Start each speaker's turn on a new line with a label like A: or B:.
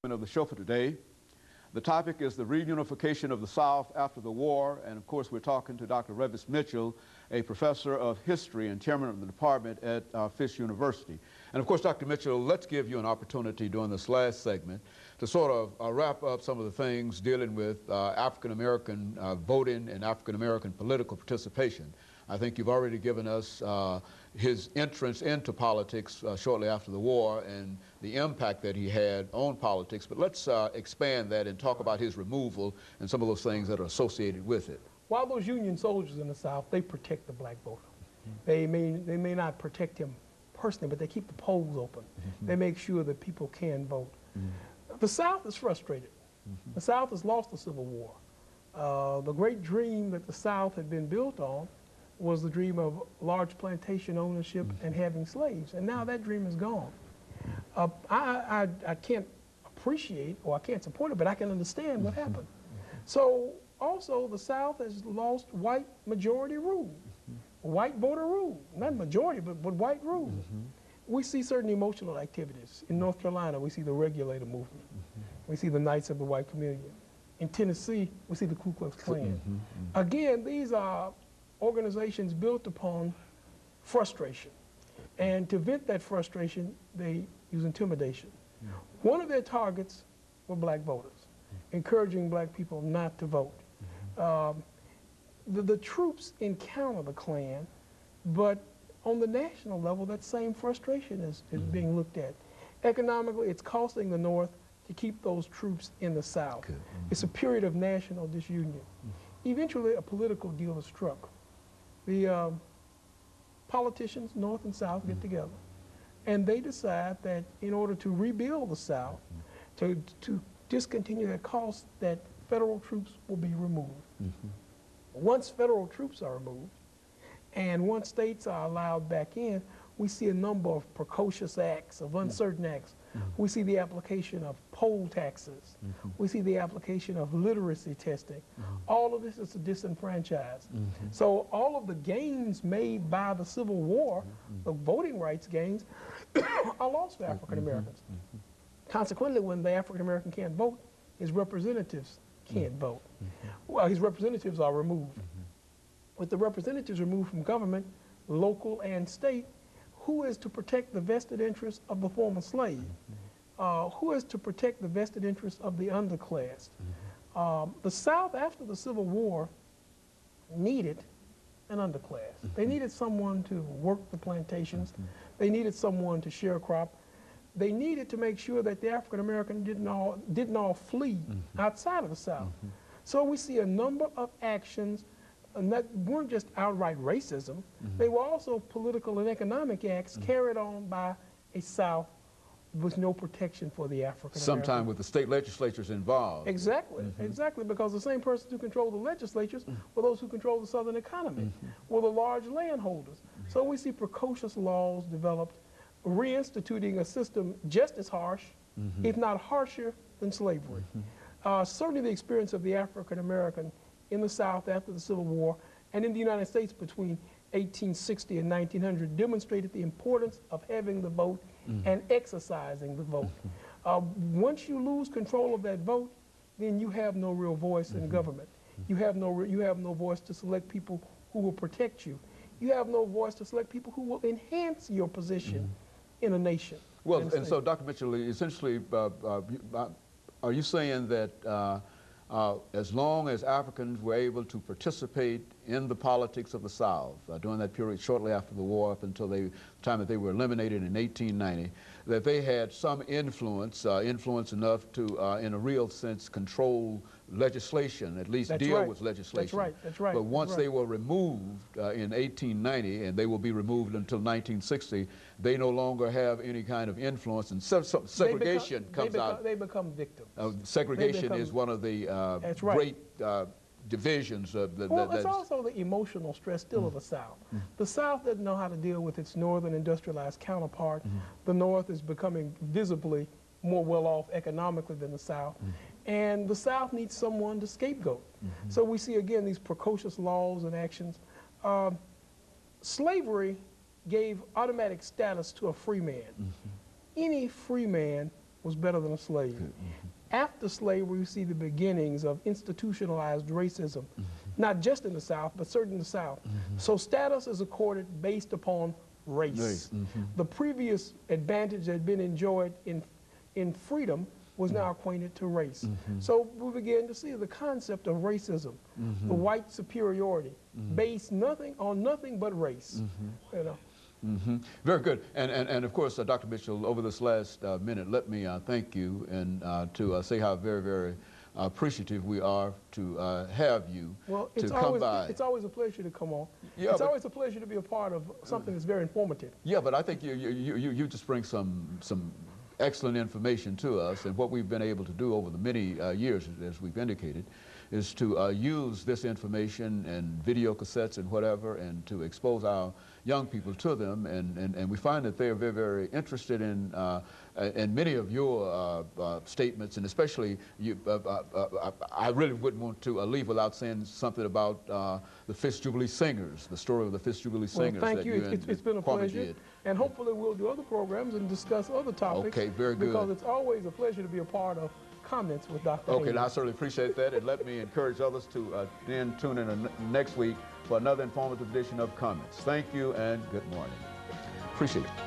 A: Of the show for today. The topic is the reunification of the South after the war, and of course we're talking to Dr. Revis Mitchell, a professor of history and chairman of the department at Fisk University. And of course, Dr. Mitchell, let's give you an opportunity during this last segment to sort of wrap up some of the things dealing with African-American voting and African-American political participation. I think you've already given us his entrance into politics shortly after the war and the impact that he had on politics. But let's expand that and talk about his removal and some of those things that are associated with it.
B: While those Union soldiers in the South, they protect the black voter. They may not protect him personally, but they keep the polls open. They make sure that people can vote. The South is frustrated. The South has lost the Civil War. The great dream that the South had been built on was the dream of large plantation ownership and having slaves, and now that dream is gone. I can't appreciate, or I can't support it, but I can understand what happened. So also the South has lost white majority rule, white voter rule, not majority, but white rule. We see certain emotional activities. In North Carolina, we see the regulator movement. We see the Knights of the White Communion. In Tennessee, we see the Ku Klux Klan. Again, these are organizations built upon frustration. And to vent that frustration, they use intimidation. One of their targets were black voters, encouraging black people not to vote. The troops encounter the Klan, but on the national level, that same frustration is being looked at. Economically, it's costing the North to keep those troops in the South. It's a period of national disunion. Eventually, a political deal is struck. The politicians, North and South, get together, and they decide that in order to rebuild the South, to discontinue that cost, that federal troops will be removed. Once federal troops are removed, and once states are allowed back in, we see a number of precocious acts, of uncertain acts. We see the application of poll taxes. We see the application of literacy testing. All of this is to disenfranchise. So all of the gains made by the Civil War, the voting rights gains, are lost for African Americans. Consequently, when the African American can't vote, his representatives can't vote. Well, his representatives are removed. With the representatives removed from government, local and state, who is to protect the vested interests of the former slave? Who is to protect the vested interests of the underclass? The South, after the Civil War, needed an underclass. They needed someone to work the plantations. They needed someone to sharecrop. They needed to make sure that the African American didn't all flee outside of the South. So we see a number of actions that weren't just outright racism. They were also political and economic acts carried on by a South with no protection for the African American.
A: Sometimes with the state legislatures involved.
B: Exactly, exactly, because the same persons who control the legislatures were those who control the Southern economy, were the large landholders. So we see precocious laws developed, reinstituting a system just as harsh, if not harsher, than slavery. Certainly the experience of the African American in the South after the Civil War and in the United States between 1860 and 1900 demonstrated the importance of having the vote and exercising the vote. Once you lose control of that vote, then you have no real voice in government. You have no voice to select people who will protect you. You have no voice to select people who will enhance your position in a nation.
A: Well, and so Dr. Mitchell, essentially, are you saying that as long as Africans were able to participate in the politics of the South during that period shortly after the war up until the time that they were eliminated in 1890, that they had some influence, influence enough to, in a real sense, control legislation, at least deal with legislation.
B: That's right.
A: But once they were removed in 1890, and they will be removed until 1960, they no longer have any kind of influence, and segregation comes out.
B: They become victims.
A: Segregation is one of the great divisions.
B: Well, it's also the emotional stress still of the South. The South doesn't know how to deal with its northern industrialized counterpart. The North is becoming visibly more well-off economically than the South. And the South needs someone to scapegoat. So we see, again, these precocious laws and actions. Slavery gave automatic status to a free man. Any free man was better than a slave. After slavery, we see the beginnings of institutionalized racism, not just in the South, but certainly in the South. So status is accorded based upon race. The previous advantage that had been enjoyed in freedom was now acquainted to race. So we began to see the concept of racism, the white superiority, based on nothing but race. You know.
A: Very good. And of course, Dr. Mitchell, over this last minute, let me thank you and to say how very, very appreciative we are to have you to come by.
B: It's always a pleasure to come on.
A: Yeah,
B: it's always a pleasure to be a part of something that's very informative.
A: Yeah, but I think you just bring some excellent information to us, and what we've been able to do over the many years, as we've indicated, is to use this information and video cassettes and whatever, and to expose our young people to them, and we find that they are very, very interested in many of your statements, and especially you. I really wouldn't want to leave without saying something about the Fisk Jubilee Singers, the story of the Fisk Jubilee Singers.
B: Well, thank you. It's been a pleasure, and hopefully we'll do other programs and discuss other topics.
A: Okay, very good.
B: Because it's always a pleasure to be a part of Comments with Dr.
A: Okay,
B: Haney.
A: I certainly appreciate that, and let me encourage others to then tune in next week for another informative edition of Comments. Thank you and good morning. Appreciate it.